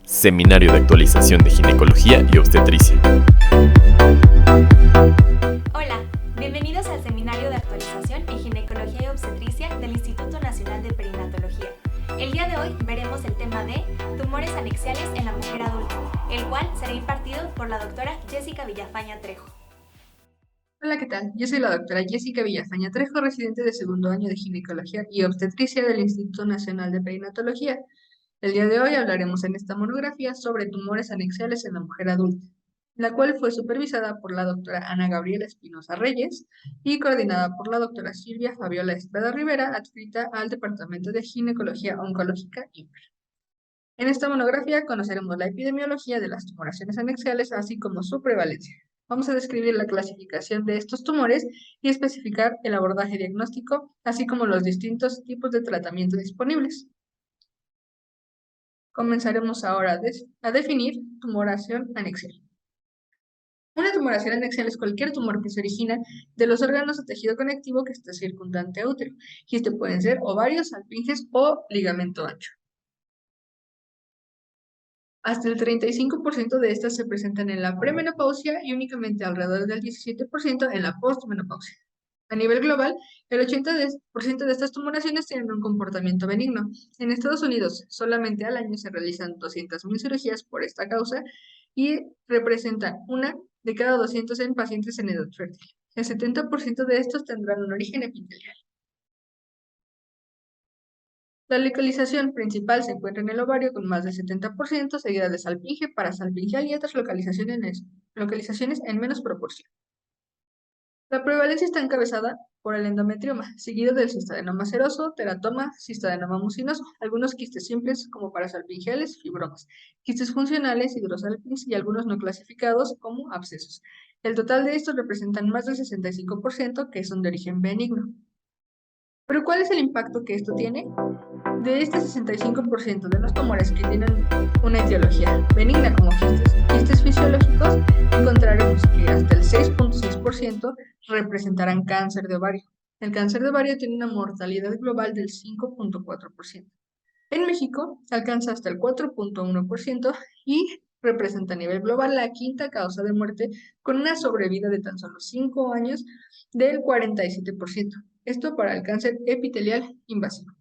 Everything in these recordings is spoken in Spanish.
Seminario de actualización de ginecología y obstetricia. Hola, bienvenidos al Seminario de actualización en ginecología y obstetricia del Instituto Nacional de Perinatología. El día de hoy veremos el tema de tumores anexiales en la mujer adulta, el cual será impartido por la doctora Jessica Villafaña Trejo. Hola, ¿qué tal? Yo soy la doctora Jessica Villafaña Trejo, residente de segundo año de ginecología y obstetricia del Instituto Nacional de Perinatología. El día de hoy hablaremos en esta monografía sobre tumores anexiales en la mujer adulta, la cual fue supervisada por la doctora Ana Gabriela Espinosa Reyes y coordinada por la doctora Silvia Fabiola Estrada Rivera, adscrita al Departamento de Ginecología Oncológica INPE. En esta monografía conoceremos la epidemiología de las tumoraciones anexiales, así como su prevalencia. Vamos a describir la clasificación de estos tumores y especificar el abordaje diagnóstico, así como los distintos tipos de tratamiento disponibles. Comenzaremos ahora a definir tumoración anexial. Una tumoración anexial es cualquier tumor que se origina de los órganos o tejido conectivo que está circundante a útero, y este pueden ser ovarios, salpinges o ligamento ancho. Hasta el 35% de estas se presentan en la premenopausia y únicamente alrededor del 17% en la postmenopausia. A nivel global, el 80% de estas tumoraciones tienen un comportamiento benigno. En Estados Unidos, solamente al año se realizan 200.000 cirugías por esta causa y representan una de cada 200 en pacientes en edad fértil. El 70% de estos tendrán un origen epitelial. La localización principal se encuentra en el ovario con más del 70%, seguida de salpinge, parasalpingeal y otras localizaciones en menos proporción. La prevalencia está encabezada por el endometrioma, seguido del cistadenoma seroso, teratoma, cistadenoma mucinoso, algunos quistes simples como parasalpingeales, fibromas, quistes funcionales, hidrosalpins y algunos no clasificados como abscesos. El total de estos representan más del 65% que son de origen benigno. ¿Pero cuál es el impacto que esto tiene? De este 65% de los tumores que tienen una etiología benigna como quistes fisiológicos, encontraremos que hasta el 6.6% representarán cáncer de ovario. El cáncer de ovario tiene una mortalidad global del 5.4%. En México alcanza hasta el 4.1% y representa a nivel global la quinta causa de muerte con una sobrevida de tan solo 5 años del 47%. Esto para el cáncer epitelial invasivo.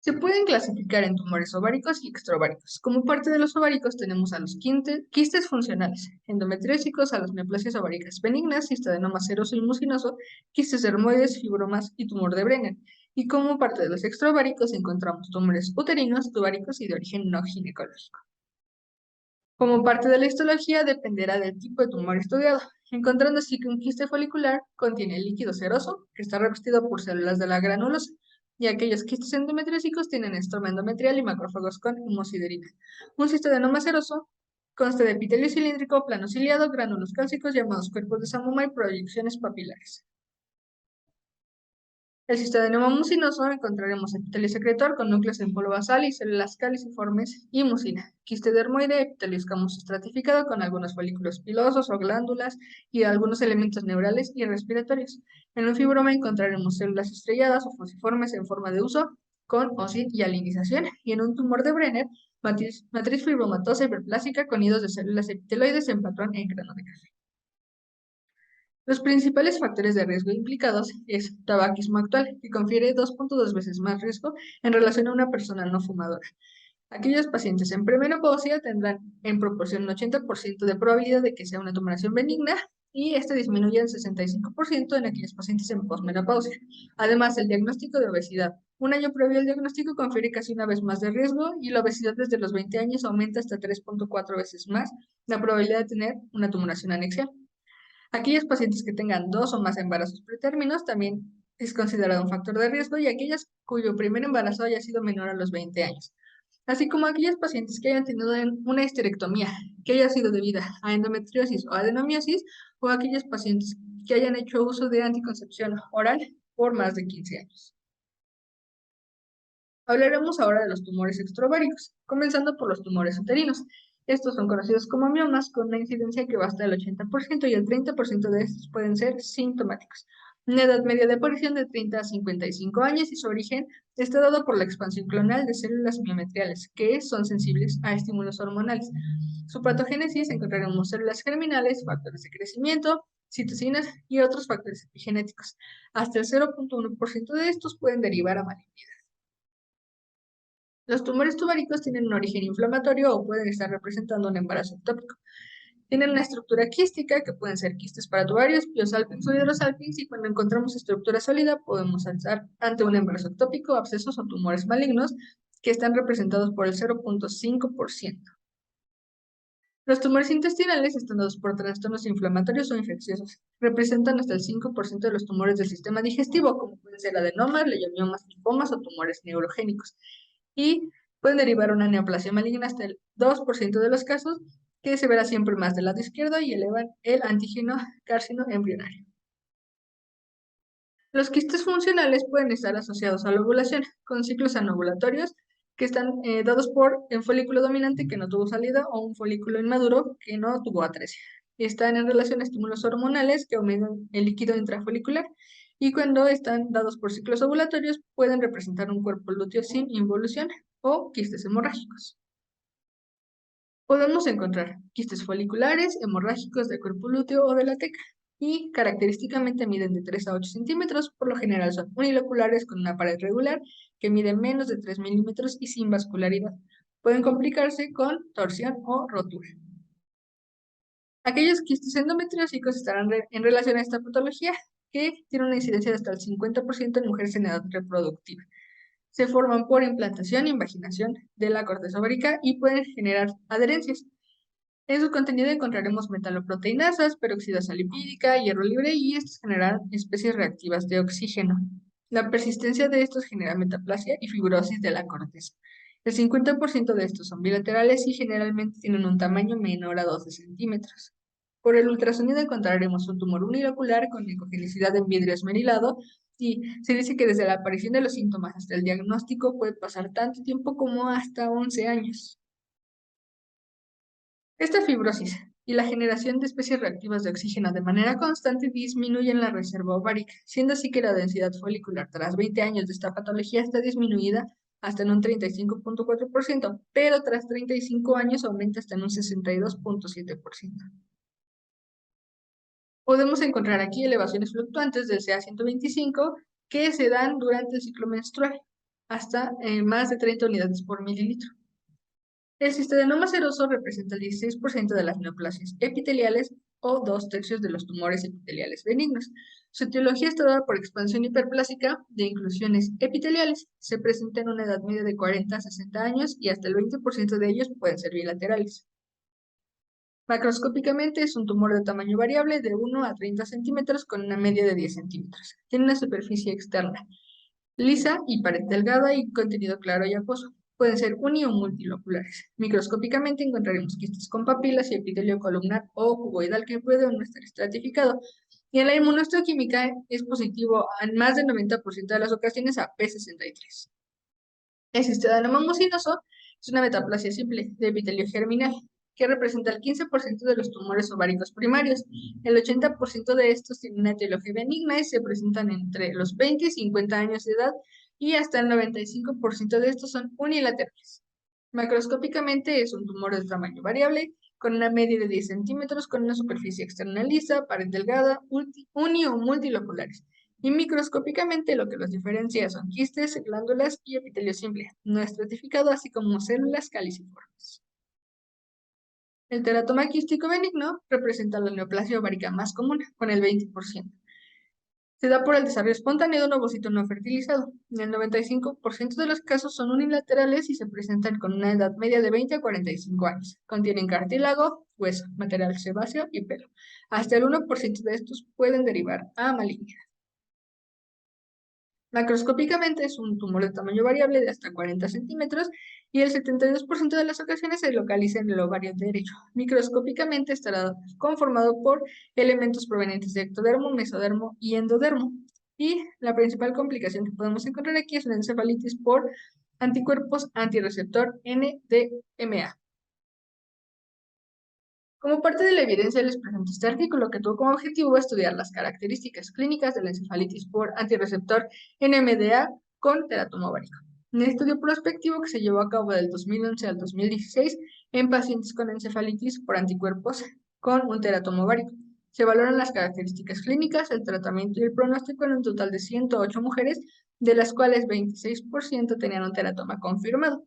Se pueden clasificar en tumores ováricos y extraováricos. Como parte de los ováricos tenemos a los quistes funcionales, endometriósicos, a las neoplasias ováricas benignas, cistadenoma seroso y mucinoso, quistes dermoides, fibromas y tumor de Brenner. Y como parte de los extraováricos encontramos tumores uterinos, tubáricos y de origen no ginecológico. Como parte de la histología dependerá del tipo de tumor estudiado, encontrando así que un quiste folicular contiene líquido seroso, que está revestido por células de la granulosa, y aquellos quistes endometriósicos tienen estroma endometrial y macrófagos con hemosiderina. Un cistadenoma seroso consta de epitelio cilíndrico, plano ciliado, gránulos cálcicos llamados cuerpos de Samoma y proyecciones papilares. El cistadenoma mucinoso encontraremos epitelio secretor con núcleos en polvo basal y células caliciformes y mucina. Quiste dermoide, epitelio escamoso estratificado con algunos folículos pilosos o glándulas y algunos elementos neurales y respiratorios. En un fibroma encontraremos células estrelladas o fusiformes en forma de uso con OSIT y alinización. Y en un tumor de Brenner, matriz fibromatosa hiperplásica con nidos de células epiteloides en patrón en grano de café. Los principales factores de riesgo implicados es tabaquismo actual, que confiere 2.2 veces más riesgo en relación a una persona no fumadora. Aquellos pacientes en premenopausia tendrán en proporción un 80% de probabilidad de que sea una tumoración benigna y este disminuye en 65% en aquellos pacientes en posmenopausia. Además, el diagnóstico de obesidad. Un año previo al diagnóstico confiere casi una vez más de riesgo y la obesidad desde los 20 años aumenta hasta 3.4 veces más la probabilidad de tener una tumoración anexial. Aquellos pacientes que tengan 2 o más embarazos pretérminos también es considerado un factor de riesgo y aquellas cuyo primer embarazo haya sido menor a los 20 años. Así como aquellos pacientes que hayan tenido una histerectomía que haya sido debida a endometriosis o adenomiosis o aquellos pacientes que hayan hecho uso de anticoncepción oral por más de 15 años. Hablaremos ahora de los tumores extraováricos, comenzando por los tumores uterinos. Estos son conocidos como miomas con una incidencia que va hasta el 80% y el 30% de estos pueden ser sintomáticos. Una edad media de aparición de 30 a 55 años y su origen está dado por la expansión clonal de células miometriales, que son sensibles a estímulos hormonales. Su patogénesis encontraremos células germinales, factores de crecimiento, citocinas y otros factores epigenéticos. Hasta el 0.1% de estos pueden derivar a malignidad. Los tumores tubáricos tienen un origen inflamatorio o pueden estar representando un embarazo ectópico. Tienen una estructura quística, que pueden ser quistes paratubarios, piosalpins o hidrosalpins, y cuando encontramos estructura sólida podemos alzar ante un embarazo ectópico, abscesos o tumores malignos, que están representados por el 0.5%. Los tumores intestinales están dados por trastornos inflamatorios o infecciosos. Representan hasta el 5% de los tumores del sistema digestivo, como pueden ser adenomas, leiomiomas, linfomas o tumores neurogénicos. Y pueden derivar una neoplasia maligna hasta el 2% de los casos, que se verá siempre más del lado izquierdo y elevan el antígeno carcino embrionario. Los quistes funcionales pueden estar asociados a la ovulación, con ciclos anovulatorios que están dados por un folículo dominante que no tuvo salida o un folículo inmaduro que no tuvo atresia. Están en relación a estímulos hormonales que aumentan el líquido intrafolicular, y cuando están dados por ciclos ovulatorios pueden representar un cuerpo lúteo sin involución o quistes hemorrágicos. Podemos encontrar quistes foliculares, hemorrágicos de cuerpo lúteo o de la teca, y característicamente miden de 3 a 8 centímetros, por lo general son uniloculares con una pared regular que mide menos de 3 milímetros y sin vascularidad. Pueden complicarse con torsión o rotura. Aquellos quistes endometriósicos estarán en relación a esta patología, que tiene una incidencia de hasta el 50% en mujeres en edad reproductiva. Se forman por implantación e invaginación de la corteza ovárica y pueden generar adherencias. En su contenido encontraremos metaloproteinasas, peroxidasa lipídica, hierro libre, y estos generan especies reactivas de oxígeno. La persistencia de estos genera metaplasia y fibrosis de la corteza. El 50% de estos son bilaterales y generalmente tienen un tamaño menor a 12 centímetros. Por el ultrasonido encontraremos un tumor unilocular con ecogenicidad en vidrio esmerilado, y se dice que desde la aparición de los síntomas hasta el diagnóstico puede pasar tanto tiempo como hasta 11 años. Esta fibrosis y la generación de especies reactivas de oxígeno de manera constante disminuyen la reserva ovárica, siendo así que la densidad folicular tras 20 años de esta patología está disminuida hasta en un 35.4%, pero tras 35 años aumenta hasta en un 62.7%. Podemos encontrar aquí elevaciones fluctuantes del CA125 que se dan durante el ciclo menstrual, hasta más de 30 unidades por mililitro. El cistadenoma seroso representa el 16% de las neoplasias epiteliales o 2/3 de los tumores epiteliales benignos. Su etiología está dada por expansión hiperplásica de inclusiones epiteliales. Se presenta en una edad media de 40 a 60 años y hasta el 20% de ellos pueden ser bilaterales. Macroscópicamente es un tumor de tamaño variable de 1 a 30 centímetros con una media de 10 centímetros. Tiene una superficie externa lisa y pared delgada y contenido claro y acuoso. Pueden ser uni o multiloculares. Microscópicamente encontraremos quistes con papilas y epitelio columnar o cuboidal que puede o no estar estratificado. Y en la inmunohistoquímica es positivo en más del 90% de las ocasiones a P63. El cistadenoma mucinoso es una metaplasia simple de epitelio germinal que representa el 15% de los tumores ováricos primarios. El 80% de estos tienen una etiología benigna y se presentan entre los 20 y 50 años de edad, y hasta el 95% de estos son unilaterales. Macroscópicamente es un tumor de tamaño variable, con una media de 10 centímetros, con una superficie externa lisa, pared delgada, uni o multiloculares. Y microscópicamente lo que los diferencia son quistes, glándulas y epitelio simple, no estratificado, así como células caliciformes. El teratoma quístico benigno representa la neoplasia ovárica más común, con el 20%. Se da por el desarrollo espontáneo de un ovocito no fertilizado. En el 95% de los casos son unilaterales y se presentan con una edad media de 20 a 45 años. Contienen cartílago, hueso, material sebáceo y pelo. Hasta el 1% de estos pueden derivar a malignidad. Macroscópicamente es un tumor de tamaño variable de hasta 40 centímetros y el 72% de las ocasiones se localiza en el ovario derecho. Microscópicamente estará conformado por elementos provenientes de ectodermo, mesodermo y endodermo. Y la principal complicación que podemos encontrar aquí es una encefalitis por anticuerpos antirreceptor NDMA. Como parte de la evidencia, les presento este artículo que tuvo como objetivo estudiar las características clínicas de la encefalitis por antirreceptor NMDA con teratoma ovárico. Un estudio prospectivo que se llevó a cabo del 2011 al 2016 en pacientes con encefalitis por anticuerpos con un teratoma ovárico. Se valoran las características clínicas, el tratamiento y el pronóstico en un total de 108 mujeres, de las cuales 26% tenían un teratoma confirmado.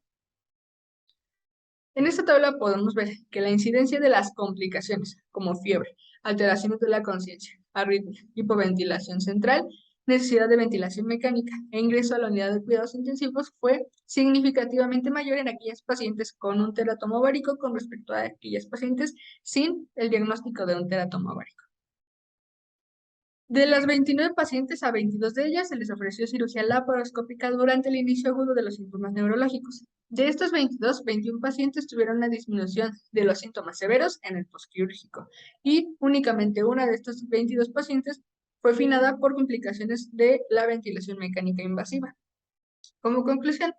En esta tabla podemos ver que la incidencia de las complicaciones, como fiebre, alteraciones de la conciencia, arritmia, hipoventilación central, necesidad de ventilación mecánica e ingreso a la unidad de cuidados intensivos fue significativamente mayor en aquellas pacientes con un teratoma ovárico con respecto a aquellas pacientes sin el diagnóstico de un teratoma ovárico. De las 29 pacientes, a 22 de ellas se les ofreció cirugía laparoscópica durante el inicio agudo de los síntomas neurológicos. De estos 22, 21 pacientes tuvieron una disminución de los síntomas severos en el postquirúrgico y únicamente una de estos 22 pacientes fue finada por complicaciones de la ventilación mecánica invasiva. Como conclusión,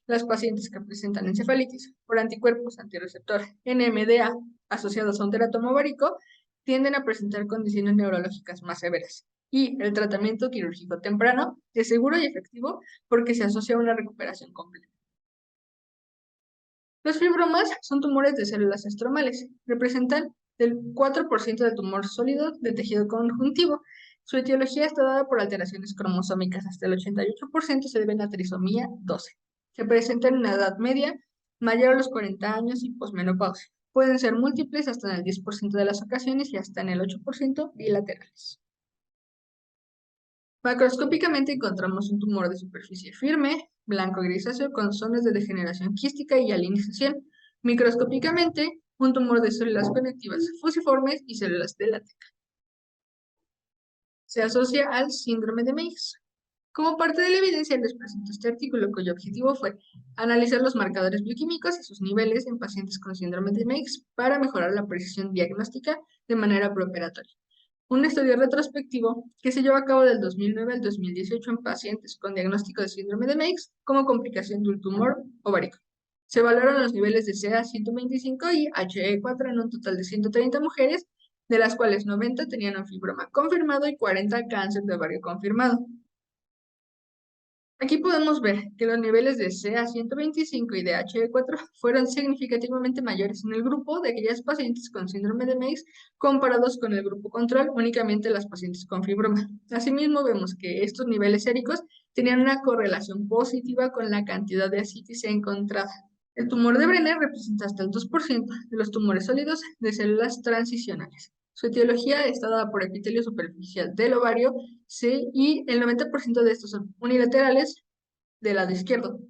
las pacientes que presentan encefalitis por anticuerpos antirreceptor NMDA asociados a un teratoma ovárico tienden a presentar condiciones neurológicas más severas. Y el tratamiento quirúrgico temprano es seguro y efectivo porque se asocia a una recuperación completa. Los fibromas son tumores de células estromales. Representan el 4% del tumor sólido de tejido conjuntivo. Su etiología está dada por alteraciones cromosómicas. Hasta el 88% se deben a trisomía 12. Se presentan en la edad media, mayor a los 40 años y posmenopausia. Pueden ser múltiples hasta en el 10% de las ocasiones y hasta en el 8% bilaterales. Macroscópicamente encontramos un tumor de superficie firme, blanco grisáceo con zonas de degeneración quística y alinización. Microscópicamente, un tumor de células conectivas fusiformes y células de látex. Se asocia al síndrome de Meigs. Como parte de la evidencia, les presento este artículo cuyo objetivo fue analizar los marcadores bioquímicos y sus niveles en pacientes con síndrome de Meigs para mejorar la precisión diagnóstica de manera preoperatoria. Un estudio retrospectivo que se llevó a cabo del 2009 al 2018 en pacientes con diagnóstico de síndrome de Meigs como complicación de un tumor ovárico. Se valoraron los niveles de CA125 y HE4 en un total de 130 mujeres, de las cuales 90 tenían un fibroma confirmado y 40 cáncer de ovario confirmado. Aquí podemos ver que los niveles de CA125 y de HE4 fueron significativamente mayores en el grupo de aquellas pacientes con síndrome de Meigs comparados con el grupo control, únicamente las pacientes con fibroma. Asimismo, vemos que estos niveles séricos tenían una correlación positiva con la cantidad de ascitis encontrada. El tumor de Brenner representa hasta el 2% de los tumores sólidos de células transicionales. Su etiología está dada por epitelio superficial del ovario, y el 90% de estos son unilaterales del lado izquierdo.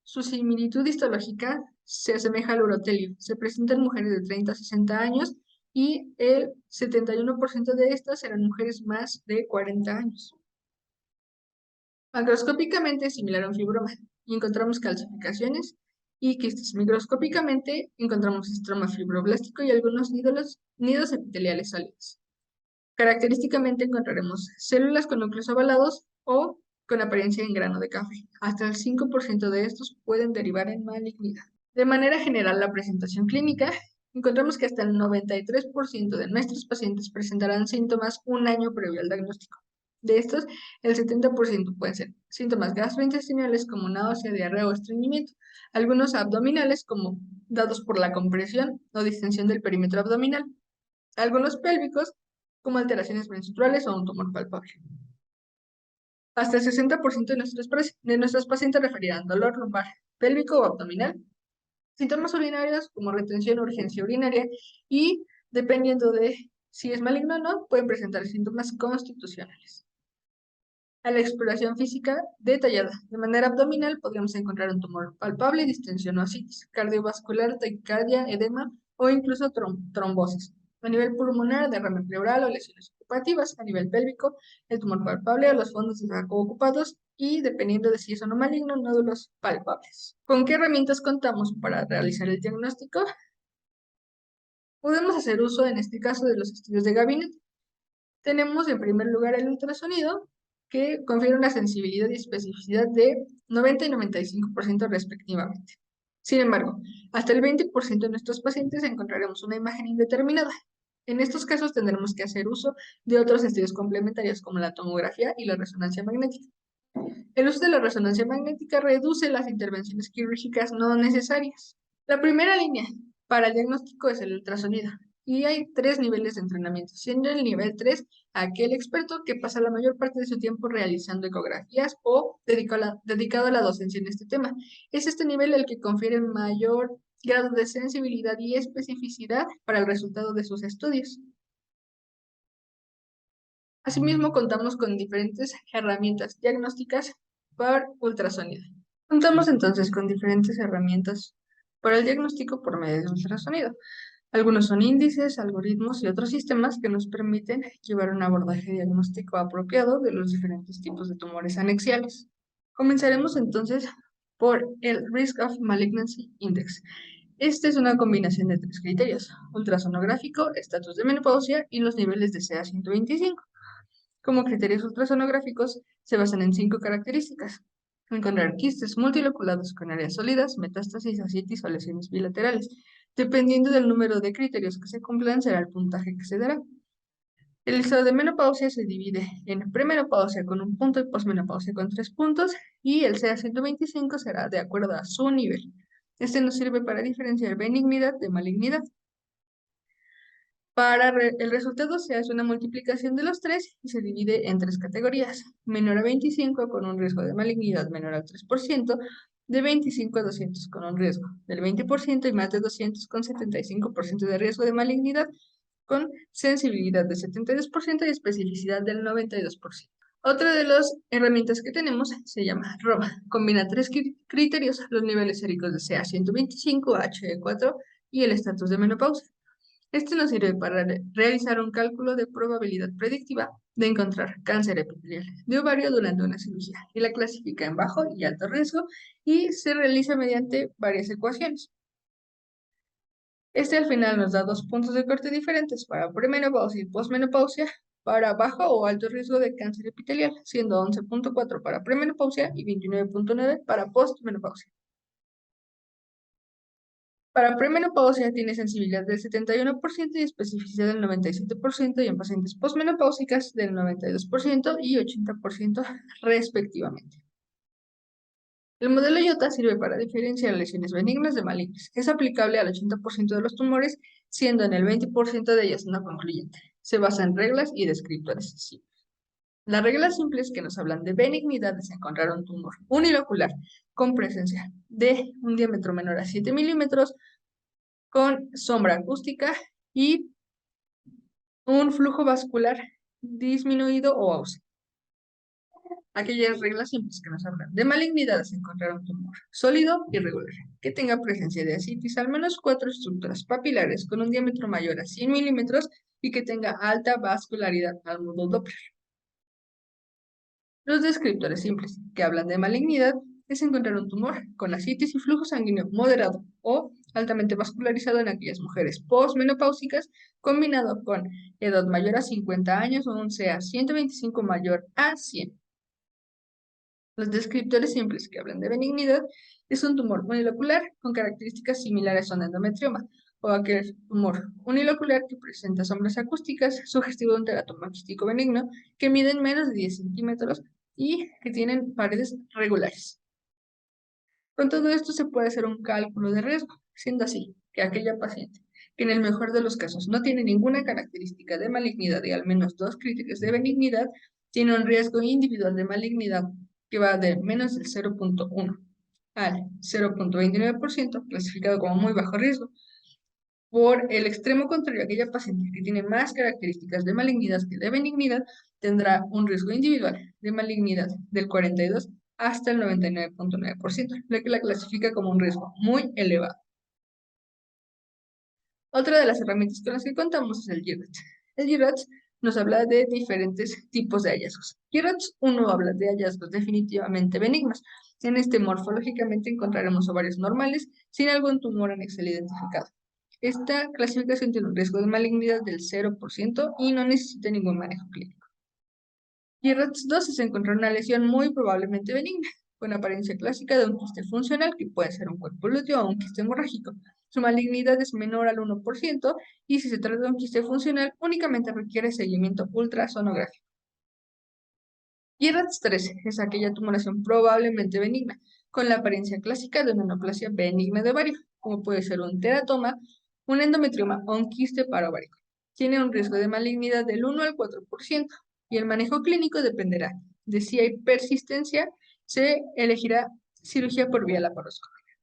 Su similitud histológica se asemeja al urotelio. Se presenta en mujeres de 30 a 60 años y el 71% de estas eran mujeres más de 40 años. Macroscópicamente es similar a un fibroma y encontramos calcificaciones y quistes. Microscópicamente encontramos estroma fibroblástico y algunos nidos epiteliales sólidos. Característicamente encontraremos células con núcleos ovalados o con apariencia en grano de café. Hasta el 5% de estos pueden derivar en malignidad. De manera general, la presentación clínica, encontramos que hasta el 93% de nuestros pacientes presentarán síntomas un año previo al diagnóstico. De estos, el 70% pueden ser síntomas gastrointestinales como náusea, diarrea o estreñimiento, algunos abdominales como dados por la compresión o distensión del perímetro abdominal, algunos pélvicos como alteraciones menstruales o un tumor palpable. Hasta el 60% de nuestros pacientes referirán dolor lumbar, pélvico o abdominal, síntomas urinarios como retención o urgencia urinaria y, dependiendo de si es maligno o no, pueden presentar síntomas constitucionales. A la exploración física detallada de manera abdominal podríamos encontrar un tumor palpable, distensión o ascitis, cardiovascular, taquicardia, edema o incluso trombosis. A nivel pulmonar, derrame pleural o lesiones ocupativas. A nivel pélvico, el tumor palpable o los fondos de saco ocupados y, dependiendo de si es o no maligno, nódulos palpables. ¿Con qué herramientas contamos para realizar el diagnóstico? Podemos hacer uso, en este caso, de los estudios de gabinete. Tenemos, en primer lugar, el ultrasonido, que confiere una sensibilidad y especificidad de 90 y 95% respectivamente. Sin embargo, hasta el 20% de nuestros pacientes encontraremos una imagen indeterminada. En estos casos tendremos que hacer uso de otros estudios complementarios como la tomografía y la resonancia magnética. El uso de la resonancia magnética reduce las intervenciones quirúrgicas no necesarias. La primera línea para el diagnóstico es el ultrasonido. Y hay 3 niveles de entrenamiento, siendo el nivel 3 aquel experto que pasa la mayor parte de su tiempo realizando ecografías o dedicado a la docencia en este tema. Es este nivel el que confiere mayor grado de sensibilidad y especificidad para el resultado de sus estudios. Asimismo, contamos con diferentes herramientas diagnósticas para ultrasonido. Contamos entonces con diferentes herramientas para el diagnóstico por medio de ultrasonido. Algunos son índices, algoritmos y otros sistemas que nos permiten llevar un abordaje diagnóstico apropiado de los diferentes tipos de tumores anexiales. Comenzaremos entonces por el Risk of Malignancy Index. Esta es una combinación de 3 criterios: ultrasonográfico, estatus de menopausia y los niveles de CA-125. Como criterios ultrasonográficos, se basan en 5 características: encontrar quistes multiloculados con áreas sólidas, metástasis, ascitis o lesiones bilaterales. Dependiendo del número de criterios que se cumplan, será el puntaje que se dará. El estado de menopausia se divide en premenopausia con 1 punto y posmenopausia con 3 puntos, y el CA-125 será de acuerdo a su nivel. Este nos sirve para diferenciar benignidad de malignidad. El resultado se hace una multiplicación de los 3 y se divide en 3 categorías: menor a 25 con un riesgo de malignidad menor al 3%, de 25 a 200 con un riesgo del 20% y más de 200 con 75% de riesgo de malignidad, con sensibilidad del 72% y especificidad del 92%. Otra de las herramientas que tenemos se llama ROMA. Combina 3 criterios: los niveles séricos de CA-125, HE4 y el estatus de menopausia. Este nos sirve para realizar un cálculo de probabilidad predictiva de encontrar cáncer epitelial de ovario durante una cirugía, y la clasifica en bajo y alto riesgo y se realiza mediante varias ecuaciones. Este al final nos da 2 puntos de corte diferentes para premenopausia y posmenopausia para bajo o alto riesgo de cáncer epitelial, siendo 11.4 para premenopausia y 29.9 para postmenopausia. Para premenopausia tiene sensibilidad del 71% y especificidad del 97%, y en pacientes posmenopáusicas del 92% y 80% respectivamente. El modelo IOTA sirve para diferenciar lesiones benignas de malignas. Es aplicable al 80% de los tumores, siendo en el 20% de ellas no concluyente. Se basa en reglas y descriptores simples. Las reglas simples que nos hablan de benignidad es encontrar un tumor unilocular con presencia de un diámetro menor a 7 milímetros, con sombra acústica y un flujo vascular disminuido o ausente. Aquellas reglas simples que nos hablan de malignidad es encontrar un tumor sólido y regular, que tenga presencia de ascitis, al menos 4 estructuras papilares con un diámetro mayor a 100 milímetros y que tenga alta vascularidad al modo Doppler. Los descriptores simples que hablan de malignidad es encontrar un tumor con ascitis y flujo sanguíneo moderado o altamente vascularizado en aquellas mujeres postmenopáusicas, combinado con edad mayor a 50 años o un CA-125 mayor a 100. Los descriptores simples que hablan de benignidad es un tumor unilocular con características similares a un endometrioma, o aquel tumor unilocular que presenta sombras acústicas sugestivo de un teratoma quístico benigno, que miden menos de 10 centímetros y que tienen paredes regulares. Con todo esto se puede hacer un cálculo de riesgo, siendo así que aquella paciente que en el mejor de los casos no tiene ninguna característica de malignidad y al menos 2 criterios de benignidad, tiene un riesgo individual de malignidad que va de menos del 0.1 al 0.29%, clasificado como muy bajo riesgo. Por el extremo contrario, aquella paciente que tiene más características de malignidad que de benignidad tendrá un riesgo individual de malignidad del 42 hasta el 99.9%, lo que la clasifica como un riesgo muy elevado. Otra de las herramientas con las que contamos es el GIRATS. El GIRATS nos habla de diferentes tipos de hallazgos. GIRATS 1 habla de hallazgos definitivamente benignos. En este morfológicamente encontraremos ovarios normales sin algún tumor anexal identificado. Esta clasificación tiene un riesgo de malignidad del 0% y no necesita ningún manejo clínico. GIRATS 2 es encontrar una lesión muy probablemente benigna, con apariencia clásica de un quiste funcional, que puede ser un cuerpo lúteo o un quiste hemorrágico. Su malignidad es menor al 1% y si se trata de un quiste funcional, únicamente requiere seguimiento ultrasonográfico. GIRATS 13 es aquella tumoración probablemente benigna, con la apariencia clásica de una neoplasia benigna de ovario, como puede ser un teratoma, un endometrioma o un quiste parovárico. Tiene un riesgo de malignidad del 1 al 4% y el manejo clínico dependerá de si hay persistencia, se elegirá cirugía por vía laparoscópica.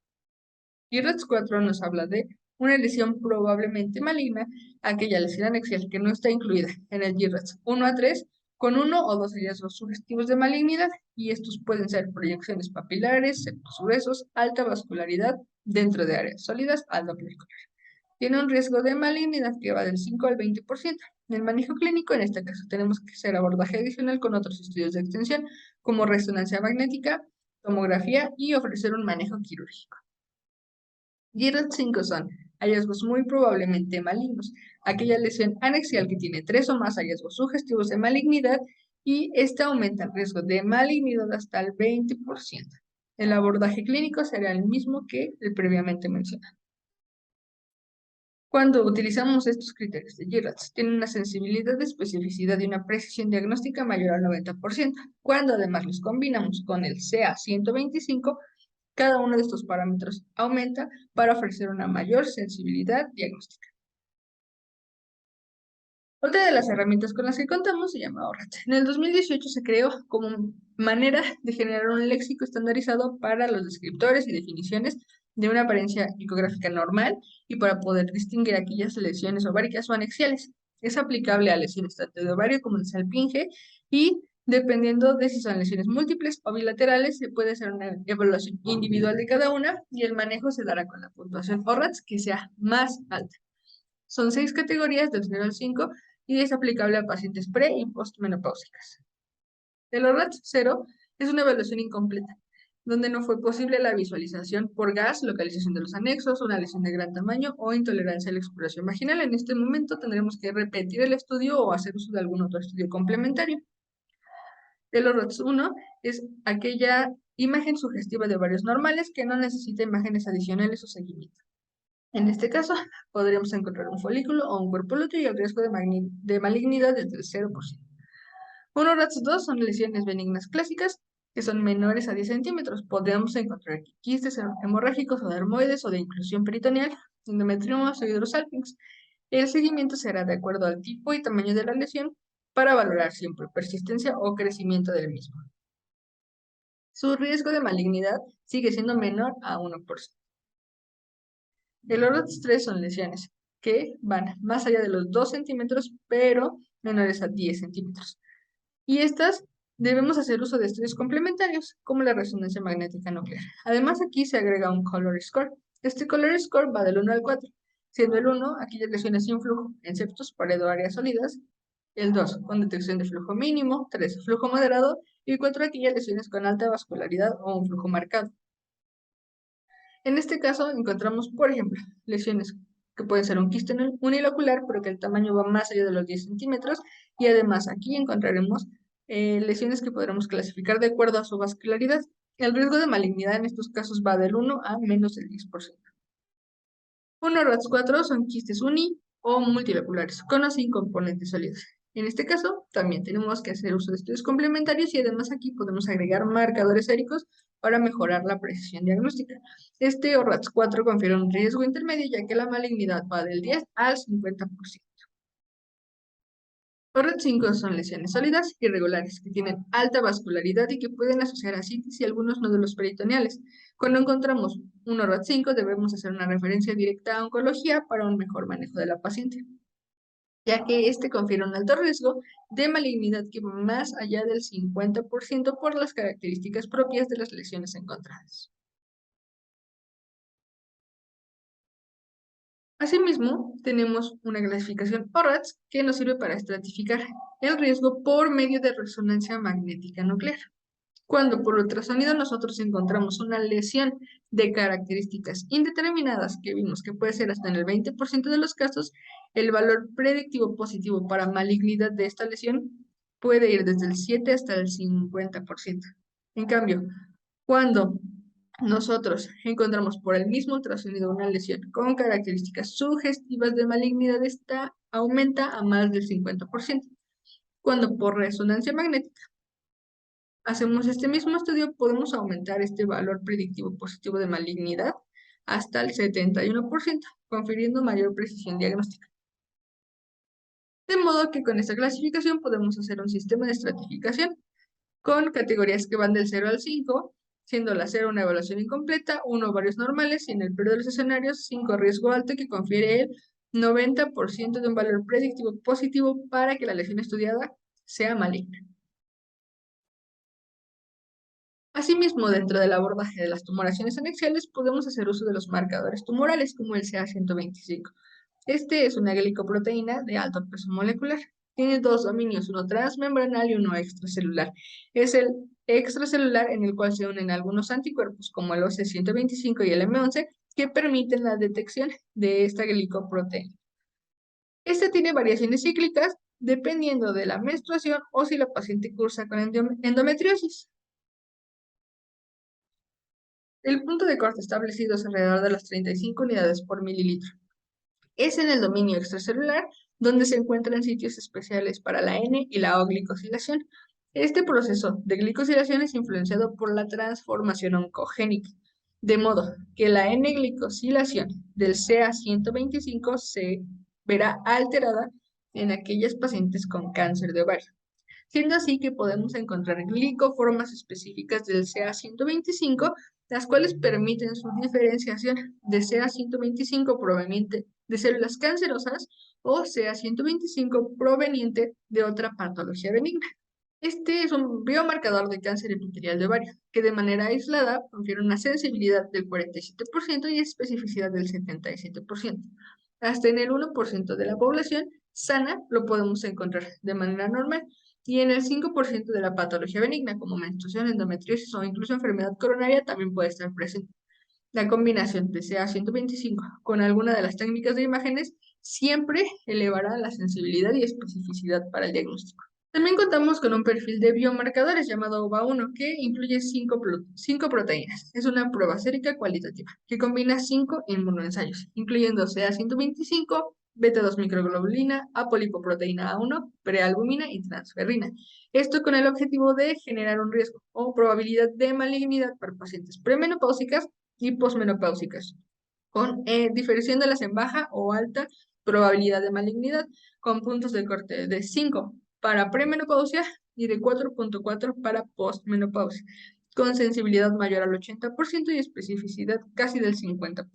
GIRATS 4 nos habla de una lesión probablemente maligna, aquella lesión anexial que no está incluida en el GIRATS 1 a 3, con uno o dos hallazgos sugestivos de malignidad, y estos pueden ser proyecciones papilares, septos gruesos, alta vascularidad dentro de áreas sólidas al Doppler. Tiene un riesgo de malignidad que va del 5 al 20%. En el manejo clínico, en este caso, tenemos que hacer abordaje adicional con otros estudios de extensión, como resonancia magnética, tomografía y ofrecer un manejo quirúrgico. GIRATS 5 son hallazgos muy probablemente malignos, aquella lesión anexial que tiene 3 o más hallazgos sugestivos de malignidad y esta aumenta el riesgo de malignidad hasta el 20%. El abordaje clínico será el mismo que el previamente mencionado. Cuando utilizamos estos criterios de GIRATS, tienen una sensibilidad de especificidad y una precisión diagnóstica mayor al 90%. Cuando además los combinamos con el CA 125, cada uno de estos parámetros aumenta para ofrecer una mayor sensibilidad diagnóstica. Otra de las herramientas con las que contamos se llama ORAT. En el 2018 se creó como manera de generar un léxico estandarizado para los descriptores y definiciones de una apariencia ecográfica normal y para poder distinguir aquellas lesiones ováricas o anexiales. Es aplicable a lesiones tanto de ovario como de salpinge y dependiendo de si son lesiones múltiples o bilaterales, se puede hacer una evaluación individual de cada una y el manejo se dará con la puntuación ORATS que sea más alta. Son 6 categorías del 0 al 5 y es aplicable a pacientes pre- y postmenopáusicas. El ORATS 0 es una evaluación incompleta, donde no fue posible la visualización por gas, localización de los anexos, una lesión de gran tamaño o intolerancia a la exploración vaginal. En este momento tendremos que repetir el estudio o hacer uso de algún otro estudio complementario. El ORATS 1 es aquella imagen sugestiva de ovarios normales que no necesita imágenes adicionales o seguimiento. En este caso, podríamos encontrar un folículo o un cuerpo lúteo y el riesgo de malignidad es del 0%. Un ORATS 2 son lesiones benignas clásicas que son menores a 10 centímetros. Podemos encontrar aquí quistes hemorrágicos o dermoides o de inclusión peritoneal, endometriomas o hidrosalpinx. El seguimiento será de acuerdo al tipo y tamaño de la lesión para valorar siempre persistencia o crecimiento del mismo. Su riesgo de malignidad sigue siendo menor a 1%. El ORATS 3 son lesiones que van más allá de los 2 centímetros, pero menores a 10 centímetros. Y estas debemos hacer uso de estudios complementarios, como la resonancia magnética nuclear. Además, aquí se agrega un color score. Este color score va del 1 al 4, siendo el 1 aquellas lesiones sin flujo en septos, pared o áreas sólidas, el 2 con detección de flujo mínimo, 3 flujo moderado y 4 aquellas lesiones con alta vascularidad o un flujo marcado. En este caso encontramos, por ejemplo, lesiones que pueden ser un quiste unilocular, pero que el tamaño va más allá de los 10 centímetros, y además aquí encontraremos lesiones que podremos clasificar de acuerdo a su vascularidad. El riesgo de malignidad en estos casos va del 1 a menos del 10%. Un ORATS 4 son quistes uni o multiloculares, con o sin componentes sólidos. En este caso, también tenemos que hacer uso de estudios complementarios y además aquí podemos agregar marcadores séricos para mejorar la precisión diagnóstica. Este ORATS 4 confiere un riesgo intermedio ya que la malignidad va del 10 al 50%. ORATS 5 son lesiones sólidas irregulares que tienen alta vascularidad y que pueden asociar ascitis y algunos nódulos peritoneales. Cuando encontramos un ORATS 5 debemos hacer una referencia directa a oncología para un mejor manejo de la paciente, ya que este confiere un alto riesgo de malignidad que va más allá del 50% por las características propias de las lesiones encontradas. Asimismo, tenemos una clasificación ORATS que nos sirve para estratificar el riesgo por medio de resonancia magnética nuclear. Cuando por ultrasonido nosotros encontramos una lesión de características indeterminadas, que vimos que puede ser hasta en el 20% de los casos, el valor predictivo positivo para malignidad de esta lesión puede ir desde el 7 hasta el 50%. En cambio, Cuando nosotros encontramos por el mismo ultrasonido una lesión con características sugestivas de malignidad, esta aumenta a más del 50%. Cuando por resonancia magnética hacemos este mismo estudio, podemos aumentar este valor predictivo positivo de malignidad hasta el 71%, confiriendo mayor precisión diagnóstica. De modo que con esta clasificación podemos hacer un sistema de estratificación con categorías que van del 0 al 5, siendo la 0 una evaluación incompleta, 1 varios normales y en el peor de los escenarios 5 riesgo alto, que confiere el 90% de un valor predictivo positivo para que la lesión estudiada sea maligna. Asimismo, dentro del abordaje de las tumoraciones anexiales, podemos hacer uso de los marcadores tumorales como el CA125. Este es una glicoproteína de alto peso molecular. Tiene dos dominios, uno transmembranal y uno extracelular. Es el extracelular en el cual se unen algunos anticuerpos como el OC125 y el M11 que permiten la detección de esta glicoproteína. Este tiene variaciones cíclicas dependiendo de la menstruación o si la paciente cursa con endometriosis. El punto de corte establecido es alrededor de las 35 unidades por mililitro. Es en el dominio extracelular donde se encuentran sitios especiales para la N y la O-glicosilación. Este proceso de glicosilación es influenciado por la transformación oncogénica, de modo que la N-glicosilación del CA125 se verá alterada en aquellas pacientes con cáncer de ovario, siendo así que podemos encontrar glicoformas específicas del CA125, las cuales permiten su diferenciación de CA125 proveniente de células cancerosas o CA125 proveniente de otra patología benigna. Este es un biomarcador de cáncer epitelial de ovario, que de manera aislada confiere una sensibilidad del 47% y especificidad del 77%. Hasta en el 1% de la población sana lo podemos encontrar de manera normal, y en el 5% de la patología benigna, como menstruación, endometriosis o incluso enfermedad coronaria, también puede estar presente. La combinación de CA125 con alguna de las técnicas de imágenes siempre elevará la sensibilidad y especificidad para el diagnóstico. También contamos con un perfil de biomarcadores llamado OVA1 que incluye 5 proteínas. Es una prueba sérica cualitativa que combina 5 inmunoensayos, incluyendo CA125, beta-2 microglobulina, apolipoproteína A1, prealbumina y transferrina. Esto con el objetivo de generar un riesgo o probabilidad de malignidad para pacientes premenopáusicas y posmenopáusicas, diferenciándolas en baja o alta probabilidad de malignidad, con puntos de corte de 5 para premenopausia y de 4.4 para postmenopausia, con sensibilidad mayor al 80% y especificidad casi del 50%.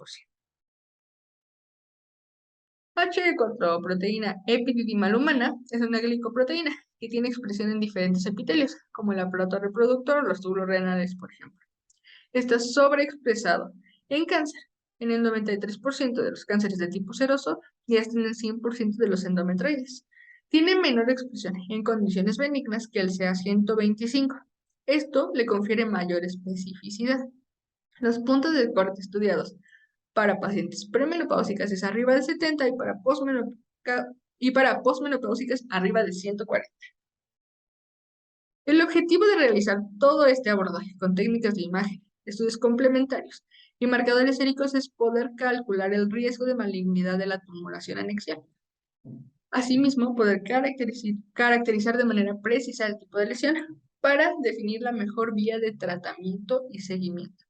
H4-proteína epididimal humana es una glicoproteína que tiene expresión en diferentes epitelios, como el aparato reproductor o los túbulos renales, por ejemplo. Está sobreexpresado en cáncer, en el 93% de los cánceres de tipo seroso y hasta en el 100% de los endometroides. Tiene menor expresión en condiciones benignas que el CA125. Esto le confiere mayor especificidad. Los puntos de corte estudiados para pacientes premenopáusicas es arriba de 70 y para posmenopáusicas arriba de 140. El objetivo de realizar todo este abordaje con técnicas de imagen, estudios complementarios y marcadores séricos es poder calcular el riesgo de malignidad de la tumoración anexial. Asimismo, poder caracterizar de manera precisa el tipo de lesión para definir la mejor vía de tratamiento y seguimiento.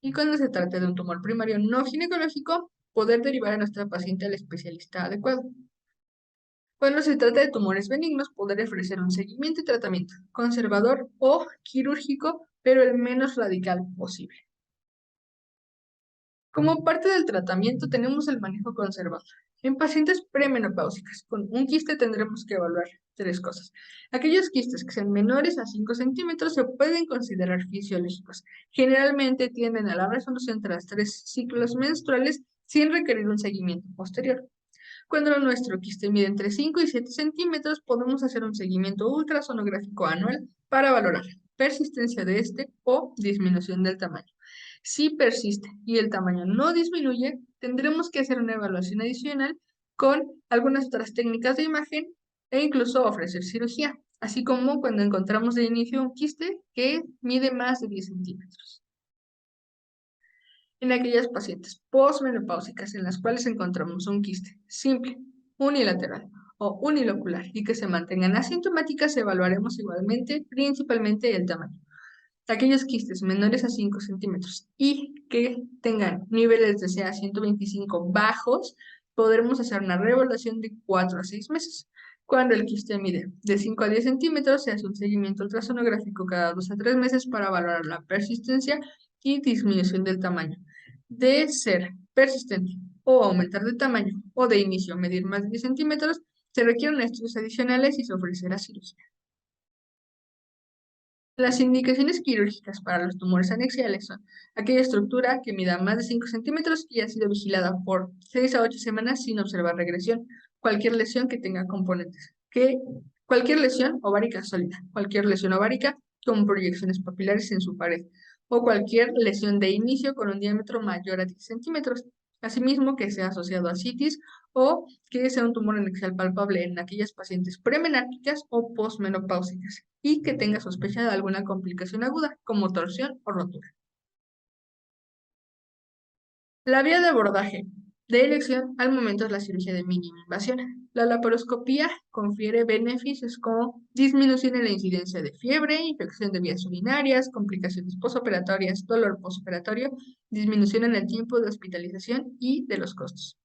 Y cuando se trate de un tumor primario no ginecológico, poder derivar a nuestra paciente al especialista adecuado. Cuando se trata de tumores benignos, poder ofrecer un seguimiento y tratamiento conservador o quirúrgico, pero el menos radical posible. Como parte del tratamiento tenemos el manejo conservador. En pacientes premenopáusicas con un quiste tendremos que evaluar 3 cosas. Aquellos quistes que sean menores a 5 centímetros se pueden considerar fisiológicos. Generalmente tienden a la resolución tras 3 ciclos menstruales sin requerir un seguimiento posterior. Cuando nuestro quiste mide entre 5 y 7 centímetros, podemos hacer un seguimiento ultrasonográfico anual para valorar persistencia de este o disminución del tamaño. Si persiste y el tamaño no disminuye, tendremos que hacer una evaluación adicional con algunas otras técnicas de imagen e incluso ofrecer cirugía, así como cuando encontramos de inicio un quiste que mide más de 10 centímetros. En aquellas pacientes posmenopáusicas en las cuales encontramos un quiste simple, unilateral o unilocular y que se mantengan asintomáticas, evaluaremos igualmente principalmente el tamaño. Aquellos quistes menores a 5 centímetros y que tengan niveles de CA125 bajos, podremos hacer una reevaluación de 4 a 6 meses. Cuando el quiste mide de 5 a 10 centímetros, se hace un seguimiento ultrasonográfico cada 2 a 3 meses para valorar la persistencia y disminución del tamaño. De ser persistente o aumentar de tamaño o de inicio medir más de 10 centímetros, se requieren estudios adicionales y se ofrece la cirugía. Las indicaciones quirúrgicas para los tumores anexiales son aquella estructura que mida más de 5 centímetros y ha sido vigilada por 6 a 8 semanas sin observar regresión, cualquier lesión que tenga componentes, cualquier lesión ovárica sólida, cualquier lesión ovárica con proyecciones papilares en su pared, o cualquier lesión de inicio con un diámetro mayor a 10 centímetros, asimismo que sea asociado a citis o que sea un tumor anexial palpable en aquellas pacientes premenárquicas o posmenopáusicas y que tenga sospecha de alguna complicación aguda como torsión o rotura. La vía de abordaje de elección al momento es la cirugía de mínima invasión. La laparoscopía confiere beneficios como disminución en la incidencia de fiebre, infección de vías urinarias, complicaciones posoperatorias, dolor posoperatorio, disminución en el tiempo de hospitalización y de los costos.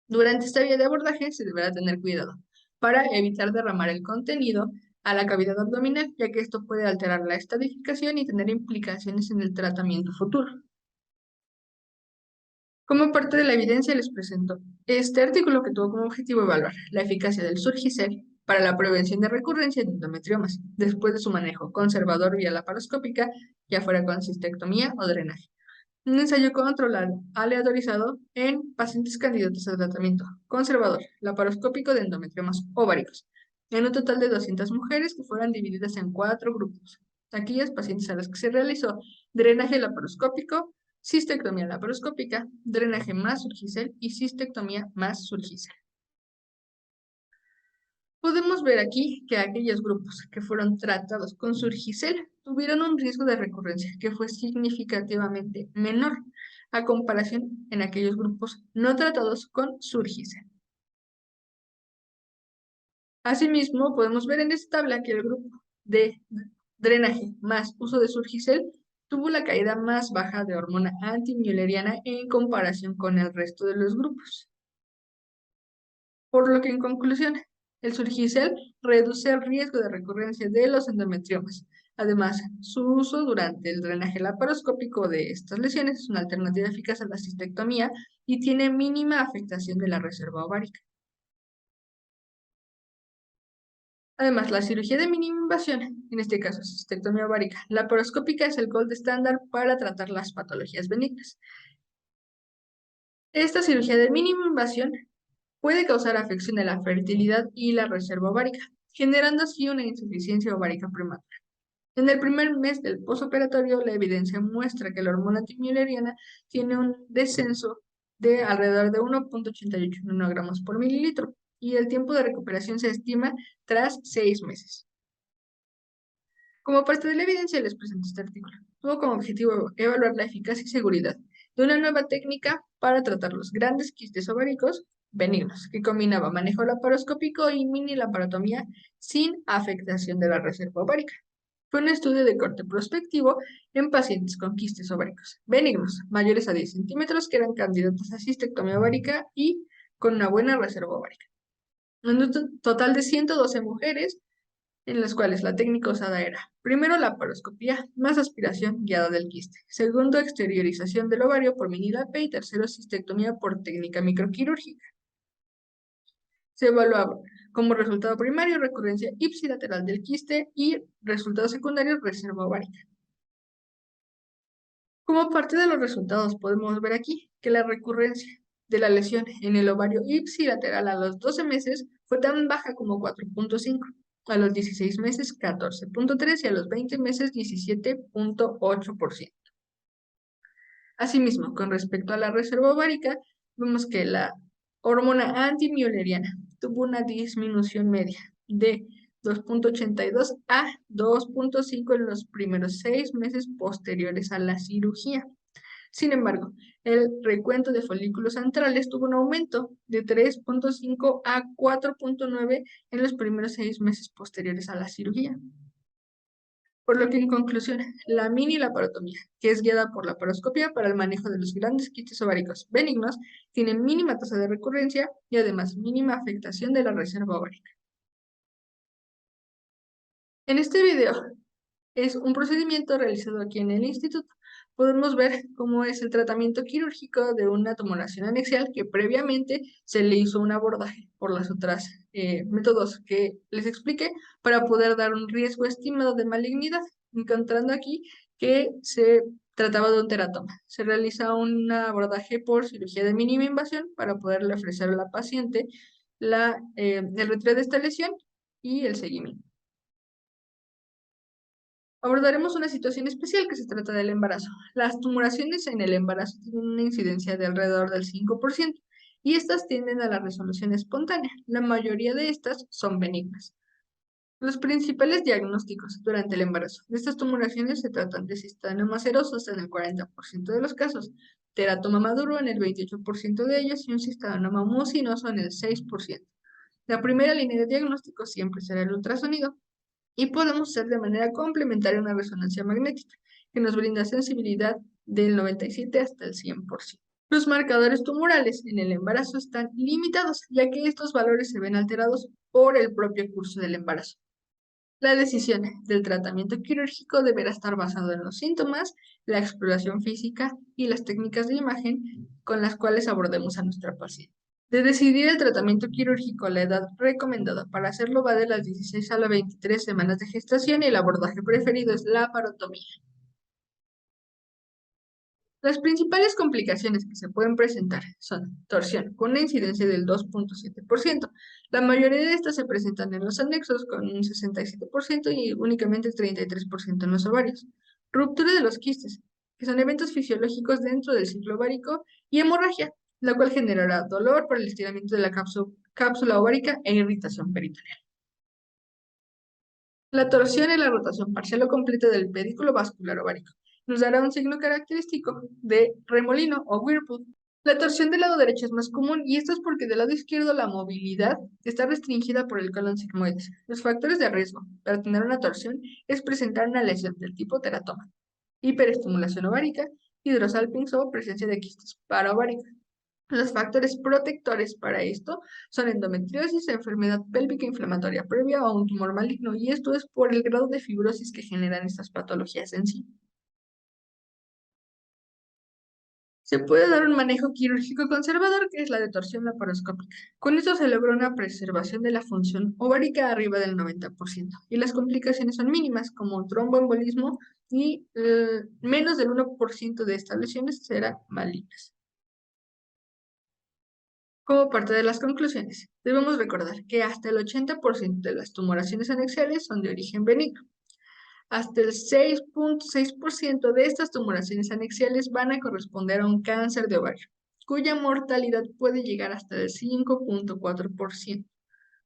Durante esta vía de abordaje se deberá tener cuidado para evitar derramar el contenido a la cavidad abdominal, ya que esto puede alterar la estadificación y tener implicaciones en el tratamiento futuro. Como parte de la evidencia les presento este artículo que tuvo como objetivo evaluar la eficacia del Surgicel para la prevención de recurrencia de endometriomas después de su manejo conservador vía laparoscópica, ya fuera con cistectomía o drenaje. Un ensayo controlado aleatorizado en pacientes candidatos a tratamiento conservador laparoscópico de endometriomas ováricos, en un total de 200 mujeres que fueron divididas en 4 grupos. Aquellas pacientes a las que se realizó drenaje laparoscópico, cistectomía laparoscópica, drenaje más Surgicel y cistectomía más Surgicel. Podemos ver aquí que aquellos grupos que fueron tratados con Surgicel tuvieron un riesgo de recurrencia que fue significativamente menor a comparación en aquellos grupos no tratados con Surgicel. Asimismo, podemos ver en esta tabla que el grupo de drenaje más uso de Surgicel tuvo la caída más baja de hormona antimülleriana en comparación con el resto de los grupos. Por lo que en conclusión, el Surgicel reduce el riesgo de recurrencia de los endometriomas. Además, su uso durante el drenaje laparoscópico de estas lesiones es una alternativa eficaz a la cistectomía y tiene mínima afectación de la reserva ovárica. Además, la cirugía de mínima invasión, en este caso cistectomía ovárica laparoscópica, es el gold estándar para tratar las patologías benignas. Esta cirugía de mínima invasión puede causar afección de la fertilidad y la reserva ovárica, generando así una insuficiencia ovárica prematura. En el primer mes del posoperatorio, la evidencia muestra que la hormona antimülleriana tiene un descenso de alrededor de 1,88 nanogramos por mililitro y el tiempo de recuperación se estima tras 6 meses. Como parte de la evidencia, les presento este artículo. Tuvo como objetivo evaluar la eficacia y seguridad de una nueva técnica para tratar los grandes quistes ováricos benignos, que combinaba manejo laparoscópico y mini laparotomía sin afectación de la reserva ovárica. Fue un estudio de corte prospectivo en pacientes con quistes ováricos benignos, mayores a 10 centímetros, que eran candidatos a cistectomía ovárica y con una buena reserva ovárica. Un total de 112 mujeres, en las cuales la técnica usada era, primero, laparoscopía más aspiración guiada del quiste, segundo, exteriorización del ovario por mini-LAPE y tercero, cistectomía por técnica microquirúrgica. Se evaluaba como resultado primario recurrencia ipsilateral del quiste y resultado secundario reserva ovárica. Como parte de los resultados podemos ver aquí que la recurrencia de la lesión en el ovario ipsilateral a los 12 meses fue tan baja como 4,5, a los 16 meses 14,3 y a los 20 meses 17,8%. Asimismo, con respecto a la reserva ovárica, vemos que la hormona antimülleriana tuvo una disminución media de 2,82 a 2,5 en los primeros 6 meses posteriores a la cirugía. Sin embargo, el recuento de folículos centrales tuvo un aumento de 3.5 a 4.9 en los primeros 6 meses posteriores a la cirugía. Por lo que, en conclusión, la mini laparotomía, que es guiada por la laparoscopia para el manejo de los grandes quistes ováricos benignos, tiene mínima tasa de recurrencia y además mínima afectación de la reserva ovárica. En este video es un procedimiento realizado aquí en el instituto. Podemos ver cómo es el tratamiento quirúrgico de una tumoración anexial que previamente se le hizo un abordaje por las otras métodos que les expliqué para poder dar un riesgo estimado de malignidad, encontrando aquí que se trataba de un teratoma. Se realiza un abordaje por cirugía de mínima invasión para poderle ofrecer a la paciente el retiro de esta lesión y el seguimiento. Abordaremos una situación especial que se trata del embarazo. Las tumoraciones en el embarazo tienen una incidencia de alrededor del 5% y estas tienden a la resolución espontánea. La mayoría de estas son benignas. Los principales diagnósticos durante el embarazo de estas tumoraciones se tratan de cistanomas serosos en el 40% de los casos, teratoma maduro en el 28% de ellos y un cistanoma mucinoso en el 6%. La primera línea de diagnóstico siempre será el ultrasonido, y podemos hacer de manera complementaria una resonancia magnética, que nos brinda sensibilidad del 97 hasta el 100%. Los marcadores tumorales en el embarazo están limitados, ya que estos valores se ven alterados por el propio curso del embarazo. La decisión del tratamiento quirúrgico deberá estar basado en los síntomas, la exploración física y las técnicas de imagen con las cuales abordemos a nuestra paciente. De decidir el tratamiento quirúrgico, la edad recomendada para hacerlo va de las 16 a las 23 semanas de gestación y el abordaje preferido es la laparotomía. Las principales complicaciones que se pueden presentar son torsión, con una incidencia del 2.7%. La mayoría de estas se presentan en los anexos, con un 67% y únicamente el 33% en los ovarios. Ruptura de los quistes, que son eventos fisiológicos dentro del ciclo ovárico, y hemorragia, la cual generará dolor por el estiramiento de la cápsula ovárica e irritación peritoneal. La torsión es la rotación parcial o completa del pedículo vascular ovárico. Nos dará un signo característico de remolino o whirlpool. La torsión del lado derecho es más común y esto es porque del lado izquierdo la movilidad está restringida por el colon sigmoides. Los factores de riesgo para tener una torsión es presentar una lesión del tipo teratoma, hiperestimulación ovárica, hidrosalpinx o presencia de quistes paraováricas. Los factores protectores para esto son endometriosis, enfermedad pélvica inflamatoria previa o un tumor maligno, y esto es por el grado de fibrosis que generan estas patologías en sí. Se puede dar un manejo quirúrgico conservador, que es la de torsión laparoscópica. Con esto se logra una preservación de la función ovárica arriba del 90%, y las complicaciones son mínimas, como tromboembolismo, y menos del 1% de estas lesiones serán malignas. Como parte de las conclusiones, debemos recordar que hasta el 80% de las tumoraciones anexiales son de origen benigno. Hasta el 6.6% de estas tumoraciones anexiales van a corresponder a un cáncer de ovario, cuya mortalidad puede llegar hasta el 5.4%.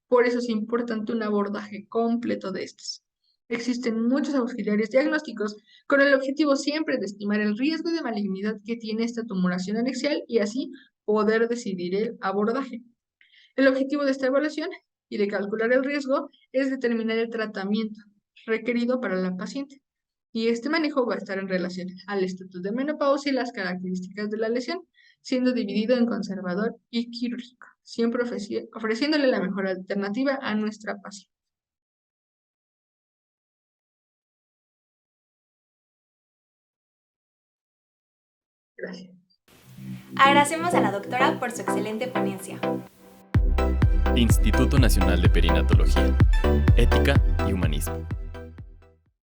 Por eso es importante un abordaje completo de estas. Existen muchos auxiliares diagnósticos con el objetivo siempre de estimar el riesgo de malignidad que tiene esta tumoración anexial y así poder decidir el abordaje. El objetivo de esta evaluación y de calcular el riesgo es determinar el tratamiento requerido para la paciente. Y este manejo va a estar en relación al estatus de menopausia y las características de la lesión, siendo dividido en conservador y quirúrgico, siempre ofreciéndole la mejor alternativa a nuestra paciente. Gracias. Agradecemos a la doctora por su excelente ponencia. Instituto Nacional de Perinatología, Ética y Humanismo.